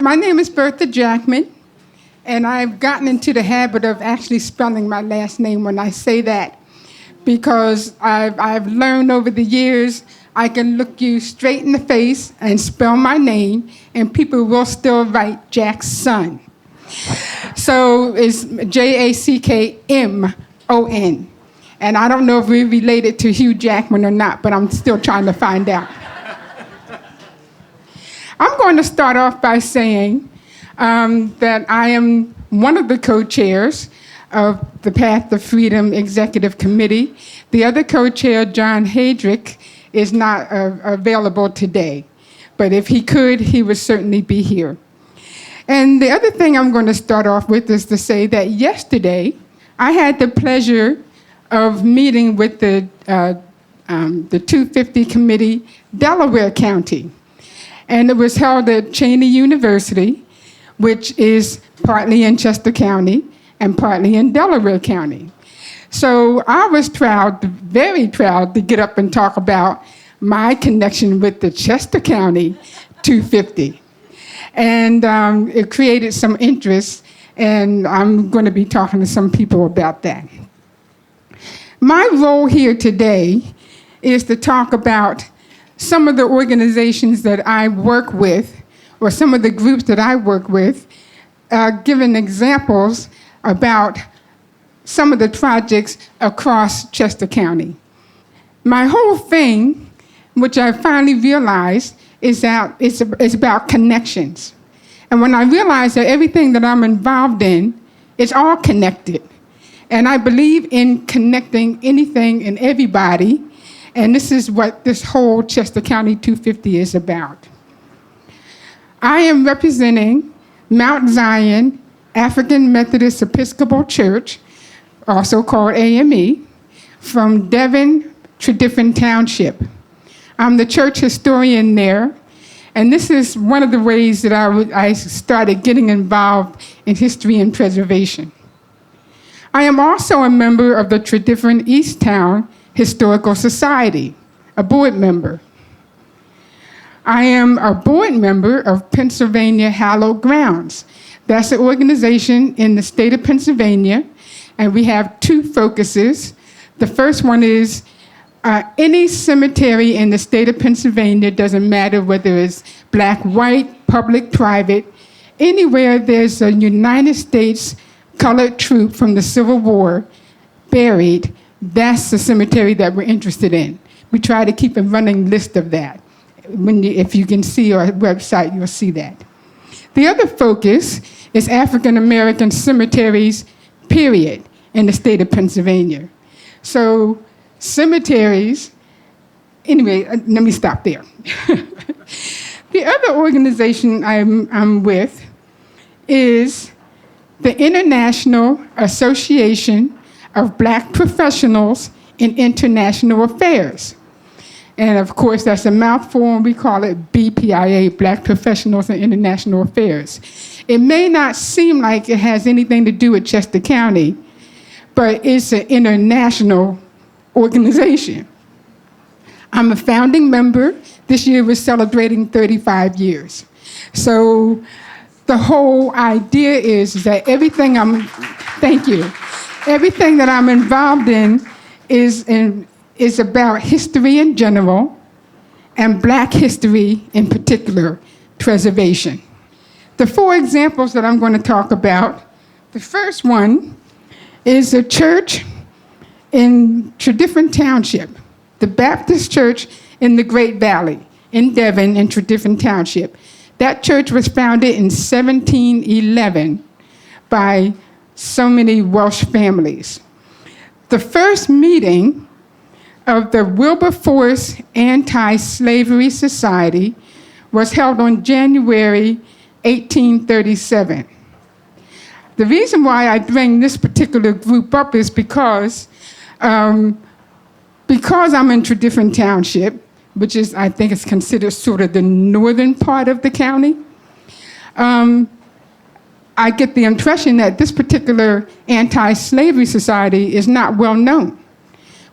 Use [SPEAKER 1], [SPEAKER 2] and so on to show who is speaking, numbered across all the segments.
[SPEAKER 1] My name is Bertha Jackman, and I've gotten into the habit of actually spelling my last name when I say that, because I've learned over the years I can look you straight in the face and spell my name, and people will still write Jackson. So it's Jackmon. And I don't know if we're related to Hugh Jackman or not, but I'm still trying to find out. I'm going to start off by saying that I am one of the co-chairs of the Path to Freedom Executive Committee. The other co-chair, John Heydrich, is not available today, but if he could, he would certainly be here. And the other thing I'm going to start off with is to say that yesterday I had the pleasure of meeting with the 250 Committee, Delaware County. And it was held at Cheyney University, which is partly in Chester County and partly in Delaware County. So I was proud, very proud, to get up and talk about my connection with the Chester County 250. And it created some interest, and I'm going to be talking to some people about that. My role here today is to talk about some of the organizations that I work with, or some of the groups that I work with, giving examples about some of the projects across Chester County. My whole thing, which I finally realized, is that it's about connections. And when I realized that everything that I'm involved in is all connected, and I believe in connecting anything and everybody, and this is what this whole Chester County 250 is about. I am representing Mount Zion African Methodist Episcopal Church, also called AME, from Devon, Tredyffrin Township. I'm the church historian there, and this is one of the ways that I started getting involved in history and preservation. I am also a member of the Tredyffrin Easttown Historical Society, a board member. I am a board member of Pennsylvania Hallowed Grounds. That's an organization in the state of Pennsylvania, and we have two focuses. The first one is any cemetery in the state of Pennsylvania, doesn't matter whether it's black, white, public, private, anywhere there's a United States colored troop from the Civil War buried, that's the cemetery that we're interested in. We try to keep a running list of that. If you can see our website, you'll see that. The other focus is African American cemeteries, period, in the state of Pennsylvania. So cemeteries, anyway, let me stop there. The other organization I'm with is the International Association of Black Professionals in International Affairs. And of course, that's a mouthful, and we call it BPIA, Black Professionals in International Affairs. It may not seem like it has anything to do with Chester County, but it's an international organization. I'm a founding member. This year we're celebrating 35 years. So the whole idea is that everything everything that I'm involved in is about history in general and Black history in particular, preservation. The four examples that I'm going to talk about, the first one is a church in Tredyffrin Township, the Baptist Church in the Great Valley in Devon in Tredyffrin Township. That church was founded in 1711 by so many Welsh families. The first meeting of the Wilberforce Anti-Slavery Society was held on January 1837. The reason why I bring this particular group up is because I'm in Tredyffrin Township, which is, I think, is considered sort of the northern part of the county. I get the impression that this particular anti-slavery society is not well known.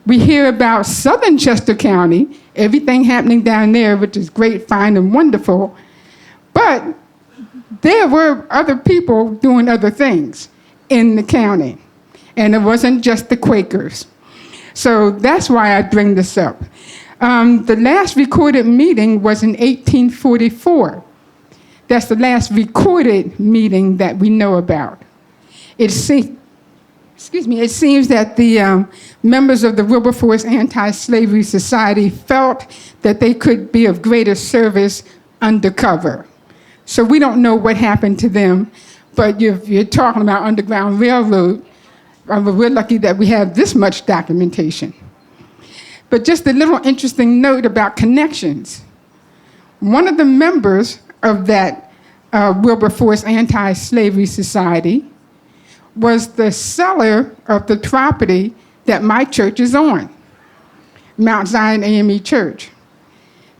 [SPEAKER 1] We hear about southern Chester County, everything happening down there, which is great, fine, and wonderful, but there were other people doing other things in the county, and it wasn't just the Quakers. So that's why I bring this up. The last recorded meeting was in 1844. That's the last recorded meeting that we know about. It seems that the members of the Wilberforce Anti-Slavery Society felt that they could be of greater service undercover. So we don't know what happened to them, but you're talking about Underground Railroad. We're lucky that we have this much documentation. But just a little interesting note about connections. One of the members of that Wilberforce Anti-Slavery Society was the seller of the property that my church is on, Mount Zion AME Church.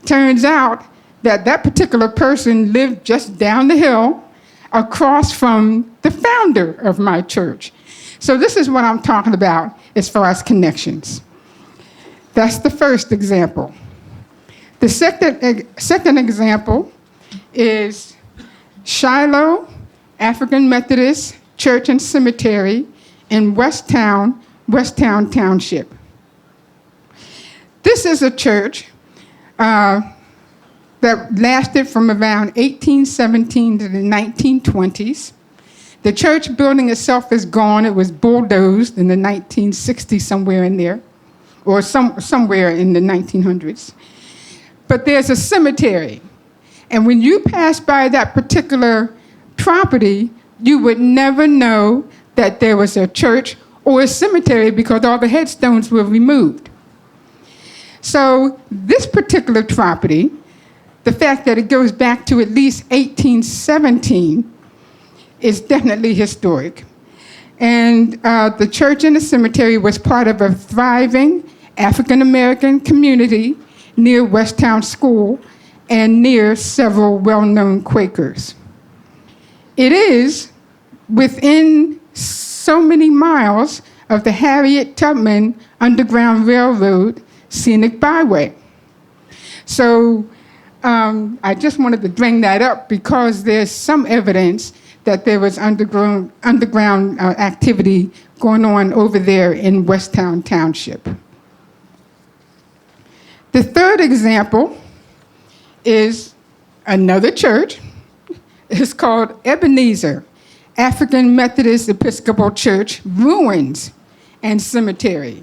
[SPEAKER 1] Turns out that that particular person lived just down the hill across from the founder of my church. So this is what I'm talking about as far as connections. That's the first example. The second example is Shiloh African Methodist Church and Cemetery in Westtown Township. This is a church that lasted from around 1817 to the 1920s. The church building itself is gone. It was bulldozed in the 1960s, somewhere in there, or somewhere in the 1900s. But there's a cemetery. And when you pass by that particular property, you would never know that there was a church or a cemetery because all the headstones were removed. So this particular property, the fact that it goes back to at least 1817 is definitely historic. And the church and the cemetery was part of a thriving African-American community near Westtown School and near several well-known Quakers. It is within so many miles of the Harriet Tubman Underground Railroad Scenic Byway. So I just wanted to bring that up because there's some evidence that there was underground activity going on over there in Westtown Township. The third example is another church. It's called Ebenezer African Methodist Episcopal Church Ruins and Cemetery.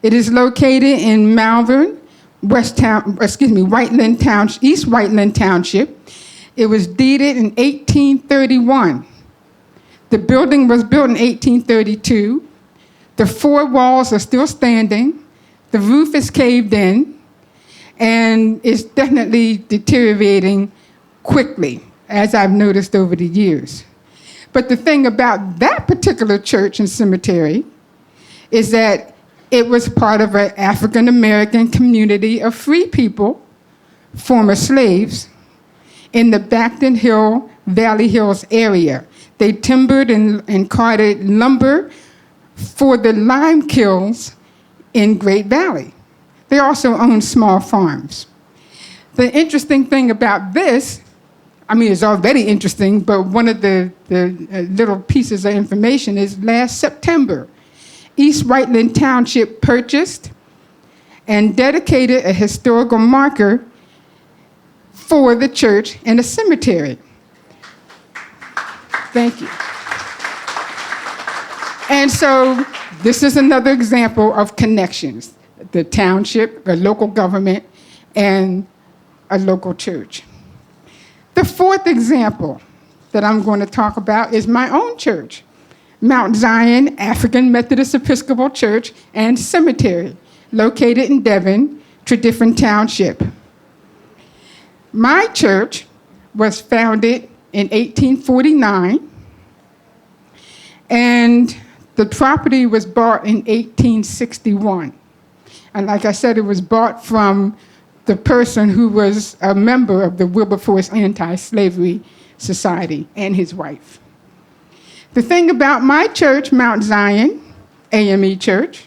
[SPEAKER 1] It is located in Malvern, Whiteland Township, East Whiteland Township. It was deeded in 1831. The building was built in 1832. The four walls are still standing. The roof is caved in, and it's definitely deteriorating quickly, as I've noticed over the years. But the thing about that particular church and cemetery is that it was part of an African-American community of free people, former slaves, in the Backton Hill, Valley Hills area. They timbered and carted lumber for the lime kilns in Great Valley. They also owned small farms. The interesting thing about this, I mean, it's already interesting, but one of the little pieces of information is last September, East Whiteland Township purchased and dedicated a historical marker for the church and the cemetery. Thank you. And so this is another example of connections, the township, the local government, and a local church. The fourth example that I'm going to talk about is my own church, Mount Zion African Methodist Episcopal Church and Cemetery, located in Devon, Tredyffrin Township. My church was founded in 1849, and the property was bought in 1861. And like I said, it was bought from the person who was a member of the Wilberforce Anti-Slavery Society and his wife. The thing about my church, Mount Zion AME Church,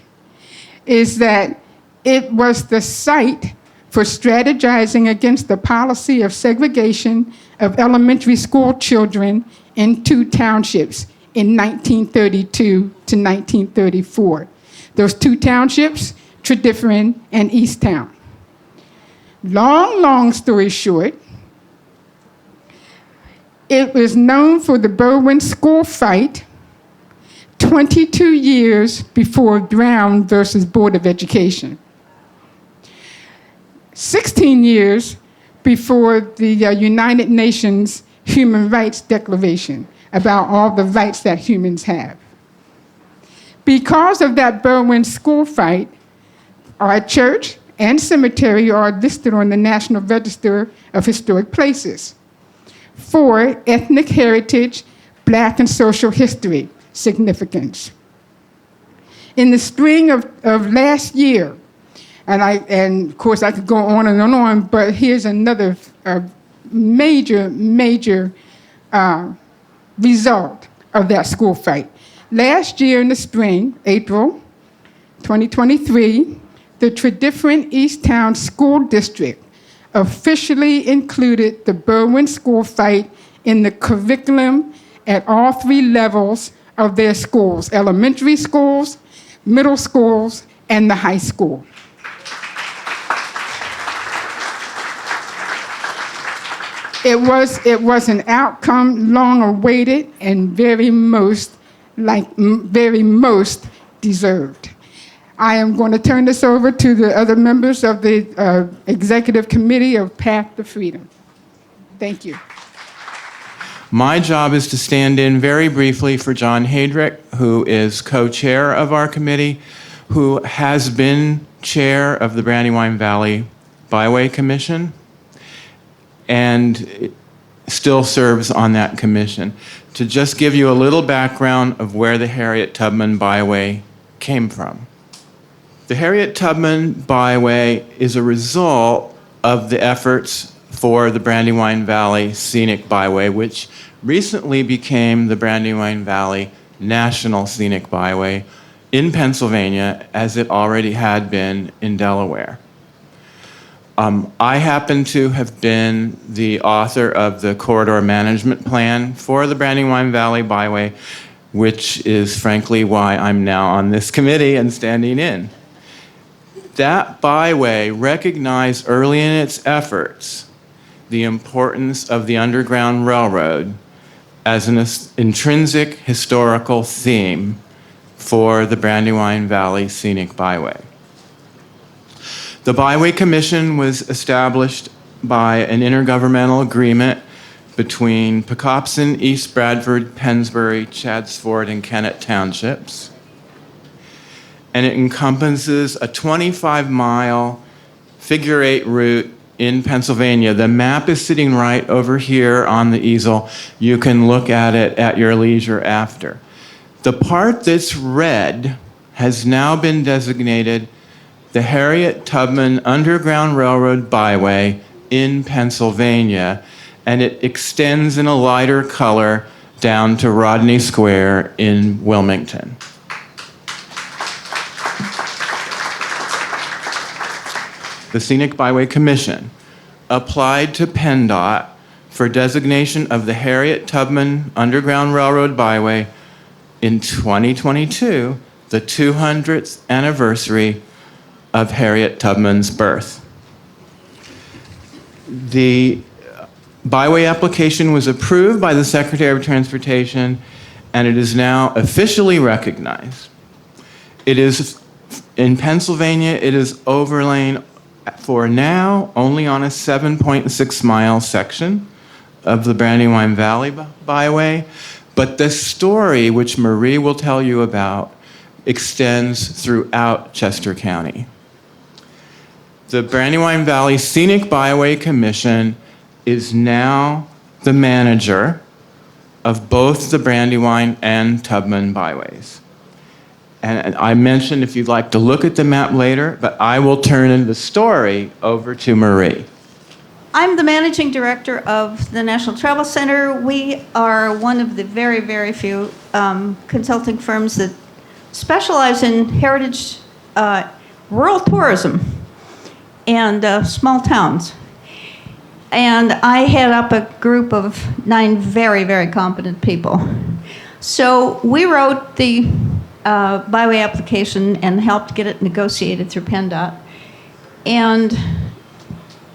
[SPEAKER 1] is that it was the site for strategizing against the policy of segregation of elementary school children in 2 townships in 1932 to 1934. Those 2 townships, Tredyffrin and Easttown. Long story short, it was known for the Berwyn school fight 22 years before Brown versus Board of Education. 16 years before the United Nations Human Rights Declaration about all the rights that humans have. Because of that Berwyn school fight, our church and cemetery are listed on the National Register of Historic Places for ethnic heritage, Black and social history significance. In the spring of last year, and of course I could go on and on, but here's another major result of that school fight. Last year in the spring, April 2023, the Tredyffrin Easttown School District officially included the Berwyn school fight in the curriculum at all 3 levels of their schools, elementary schools, middle schools, and the high school. It was an outcome long awaited and very most deserved. I am going to turn this over to the other members of the Executive Committee of Path to Freedom. Thank you.
[SPEAKER 2] My job is to stand in very briefly for John Heydrich, who is co-chair of our committee, who has been chair of the Brandywine Valley Byway Commission, and still serves on that commission. To just give you a little background of where the Harriet Tubman Byway came from. The Harriet Tubman Byway is a result of the efforts for the Brandywine Valley Scenic Byway, which recently became the Brandywine Valley National Scenic Byway in Pennsylvania, as it already had been in Delaware. I happen to have been the author of the corridor management plan for the Brandywine Valley Byway, which is frankly why I'm now on this committee and standing in. That byway recognized early in its efforts the importance of the Underground Railroad as an intrinsic historical theme for the Brandywine Valley Scenic Byway. The Byway Commission was established by an intergovernmental agreement between Pocopson, East Bradford, Pennsbury, Chadsford, and Kennett townships. And it encompasses a 25-mile figure-8 route in Pennsylvania. The map is sitting right over here on the easel. You can look at it at your leisure after. The part that's red has now been designated the Harriet Tubman Underground Railroad Byway in Pennsylvania, and it extends in a lighter color down to Rodney Square in Wilmington. The Scenic Byway Commission applied to PennDOT for designation of the Harriet Tubman Underground Railroad Byway in 2022, the 200th anniversary of Harriet Tubman's birth. The byway application was approved by the Secretary of Transportation, and it is now officially recognized. It is, in Pennsylvania, it is overlain for now only on a 7.6 mile section of the Brandywine Valley Byway, but the story, which Marie will tell you about, extends throughout Chester County. The Brandywine Valley Scenic Byway Commission is now the manager of both the Brandywine and Tubman byways. And I mentioned if you'd like to look at the map later, but I will turn the story over to Marie.
[SPEAKER 3] I'm the managing director of the National Travel Center. We are one of the very, very few consulting firms that specialize in heritage rural tourism and small towns. and I head up a group of 9 very, very competent people. So we wrote the byway application and helped get it negotiated through PennDOT. And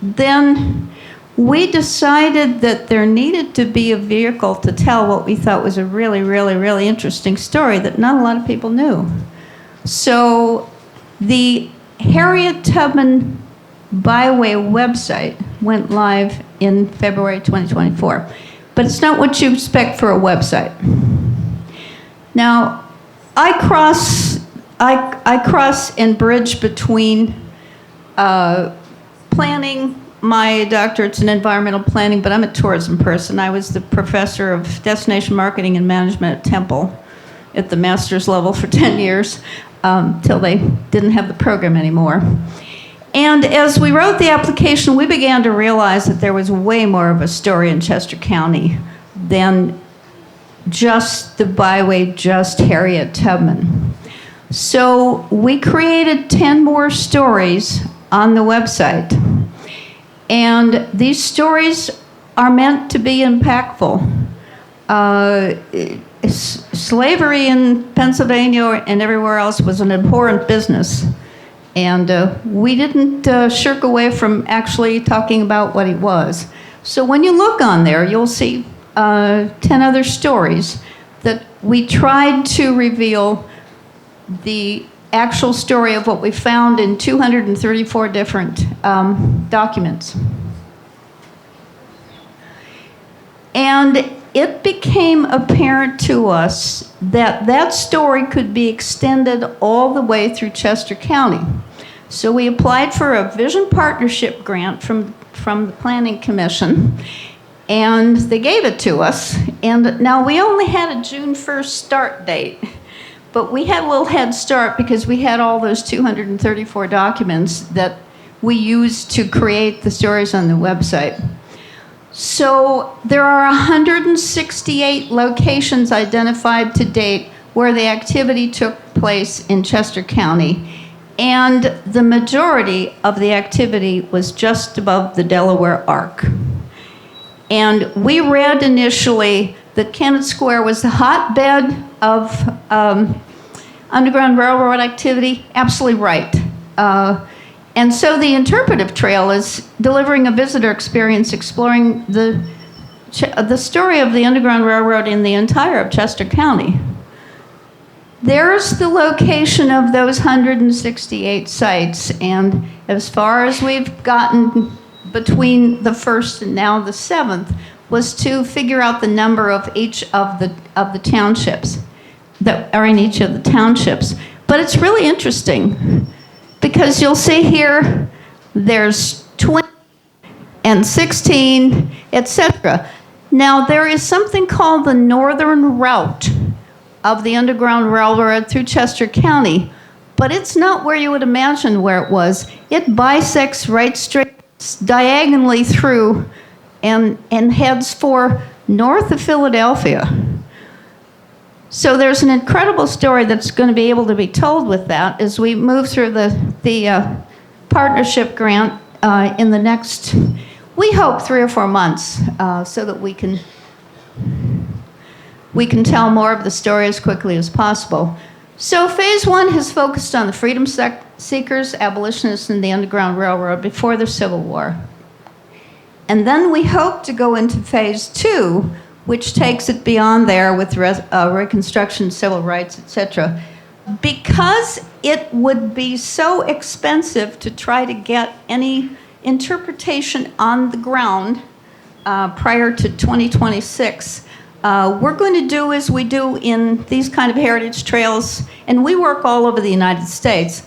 [SPEAKER 3] then we decided that there needed to be a vehicle to tell what we thought was a really, really, really interesting story that not a lot of people knew. So the Harriet Tubman Byway website went live in February 2024. But it's not what you expect for a website. Now, I cross and bridge between planning. My doctorate's in environmental planning, but I'm a tourism person. I was the professor of destination marketing and management at Temple at the master's level for 10 years, till they didn't have the program anymore. And as we wrote the application, we began to realize that there was way more of a story in Chester County than just the byway, just Harriet Tubman. So we created 10 more stories on the website. And these stories are meant to be impactful. Slavery in Pennsylvania and everywhere else was an abhorrent business. And we didn't shirk away from actually talking about what it was. So when you look on there, you'll see 10 other stories that we tried to reveal the actual story of what we found in 234 different documents. And it became apparent to us that that story could be extended all the way through Chester County. So we applied for a Vision Partnership grant from the Planning Commission, and they gave it to us. And now we only had a June 1st start date. But we had a little head start because we had all those 234 documents that we used to create the stories on the website. So there are 168 locations identified to date where the activity took place in Chester County. And the majority of the activity was just above the Delaware Arc. And we read initially that Kennett Square was the hotbed of Underground Railroad activity. Absolutely right. And so the interpretive trail is delivering a visitor experience exploring the story of the Underground Railroad in the entire of Chester County. There's the location of those 168 sites, and as far as we've gotten between the 1st and now the 7th, was to figure out the number of each of the townships that are in each of the townships. But it's really interesting because you'll see here there's 20 and 16, etc. Now there is something called the Northern Route of the Underground Railroad through Chester County, but it's not where you would imagine where it was. It bisects right straight diagonally through and heads for north of Philadelphia. So there's an incredible story that's going to be able to be told with that as we move through the partnership grant in the next, we hope, 3 or 4 months, so that we can tell more of the story as quickly as possible. So phase 1 has focused on the freedom seekers, abolitionists, and the Underground Railroad before the Civil War. And then we hope to go into phase 2, which takes it beyond there with Reconstruction, civil rights, etc. Because it would be so expensive to try to get any interpretation on the ground prior to 2026, we're going to do as we do in these kind of heritage trails, and we work all over the United States.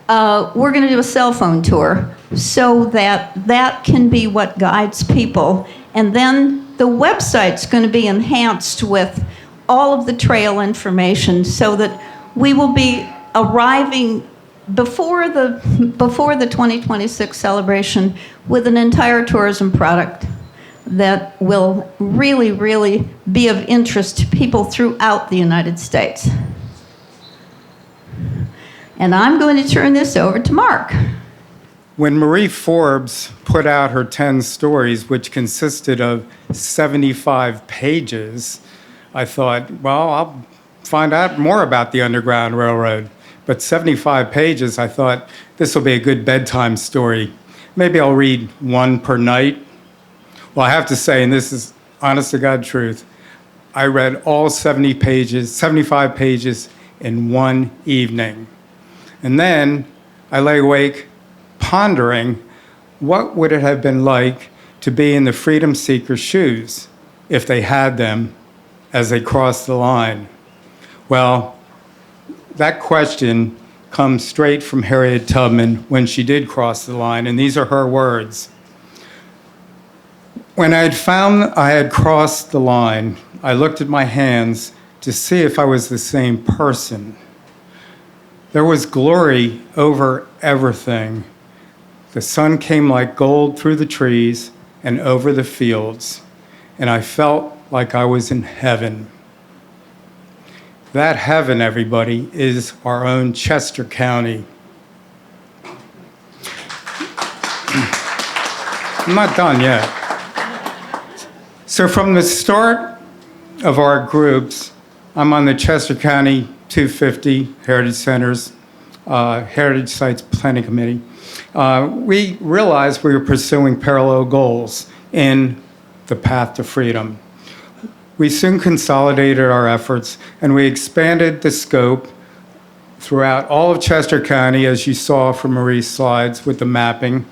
[SPEAKER 3] We're going to do a cell phone tour so that can be what guides people. And then the website's going to be enhanced with all of the trail information so that we will be arriving before the 2026 celebration with an entire tourism product that will really, really be of interest to people throughout the United States. And I'm going to turn this over to Mark.
[SPEAKER 4] When Marie Forbes put out her 10 stories, which consisted of 75 pages, I thought, well, I'll find out more about the Underground Railroad. But 75 pages, I thought, this will be a good bedtime story. Maybe I'll read one per night. Well, I have to say, and this is honest to God truth, I read all 75 pages in one evening. And then I lay awake pondering what would it have been like to be in the freedom seekers' shoes if they had them as they crossed the line. Well, that question comes straight from Harriet Tubman when she did cross the line, and these are her words. When I had found I had crossed the line, I looked at my hands to see if I was the same person. There was glory over everything. The sun came like gold through the trees and over the fields, and I felt like I was in heaven. That heaven, everybody, is our own Chester County. I'm not done yet. So from the start of our groups, I'm on the Chester County 250 Heritage Centers, Heritage Sites Planning Committee. We realized we were pursuing parallel goals in the path to freedom. We soon consolidated our efforts and we expanded the scope throughout all of Chester County, as you saw from Marie's slides with the mapping.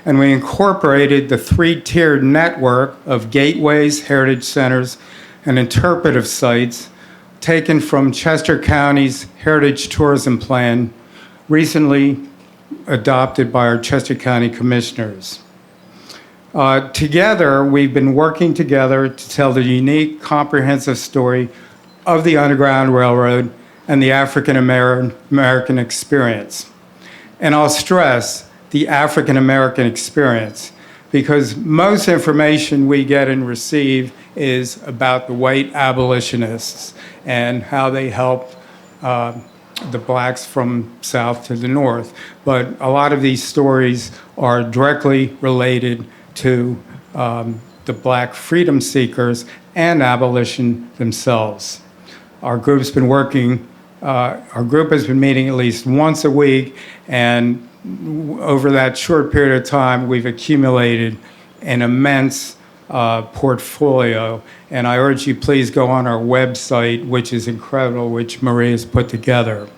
[SPEAKER 4] And we incorporated the three-tiered network of gateways, heritage centers, and interpretive sites taken from Chester County's Heritage Tourism Plan, recently adopted by our Chester County Commissioners. Together, we've been working together to tell the unique, comprehensive story of the Underground Railroad and the African American experience. And I'll stress the African American experience, because most information we get and receive is about the white abolitionists and how they helped the blacks from south to the north. But a lot of these stories are directly related to the black freedom seekers and abolition themselves. Our group has been meeting at least once a week, and over that short period of time, we've accumulated an immense portfolio. And I urge you, please go on our website, which is incredible, which Marie has put together.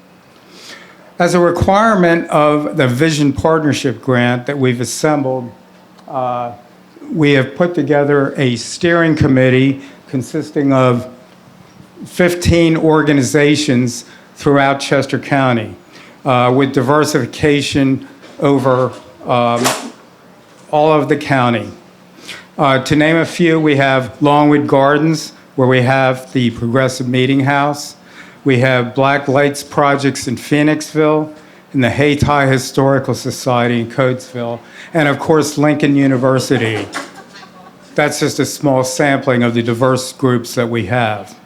[SPEAKER 4] As a requirement of the Vision Partnership Grant that we've assembled, we have put together a steering committee consisting of 15 organizations throughout Chester County, with diversification over all of the county. To name a few, we have Longwood Gardens, where we have the Progressive Meeting House. We have Black Lights Projects in Phoenixville, and the Hayti Historical Society in Coatesville, and of course, Lincoln University. That's just a small sampling of the diverse groups that we have.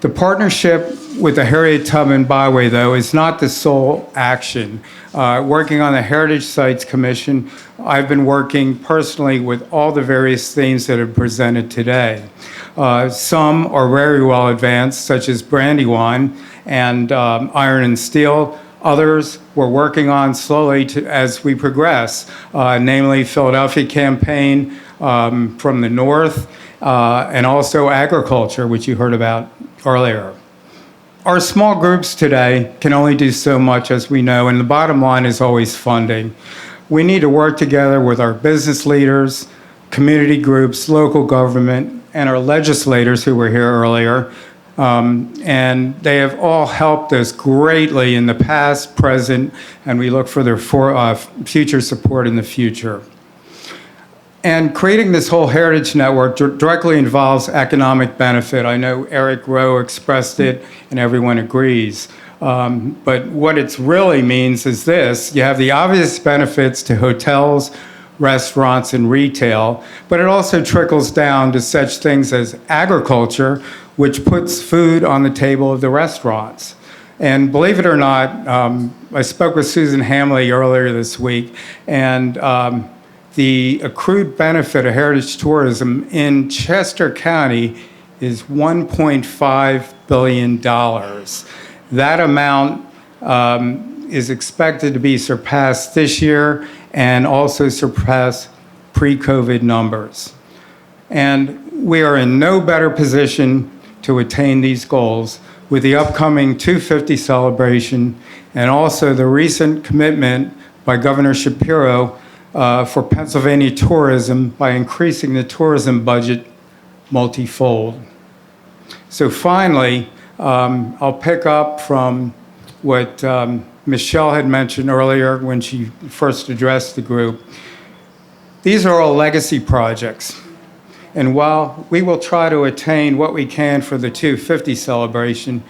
[SPEAKER 4] The partnership with the Harriet Tubman Byway, though, is not the sole action. Working on the Heritage Sites Commission, I've been working personally with all the various themes that are presented today. Some are very well advanced, such as Brandywine and Iron and Steel. Others we're working on slowly as we progress, namely Philadelphia Campaign from the north, and also agriculture, which you heard about earlier. Our small groups today can only do so much, as we know, and the bottom line is always funding. We need to work together with our business leaders, community groups, local government, and our legislators who were here earlier. And they have all helped us greatly in the past, present, and we look for their future support in the future. And creating this whole heritage network directly involves economic benefit. I know Eric Rowe expressed it, and everyone agrees. But what it really means is this: you have the obvious benefits to hotels, restaurants, and retail, but it also trickles down to such things as agriculture, which puts food on the table of the restaurants. And believe it or not, I spoke with Susan Hamley earlier this week, and the accrued benefit of heritage tourism in Chester County is $1.5 billion. That amount is expected to be surpassed this year and also surpass pre-COVID numbers. And we are in no better position to attain these goals with the upcoming 250 celebration and also the recent commitment by Governor Shapiro for Pennsylvania tourism by increasing the tourism budget multifold. So finally, I'll pick up from what Michelle had mentioned earlier when she first addressed the group. These are all legacy projects. And while we will try to attain what we can for the 250 celebration,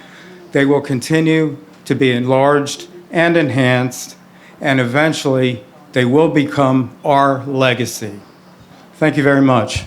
[SPEAKER 4] they will continue to be enlarged and enhanced, and eventually they will become our legacy. Thank you very much.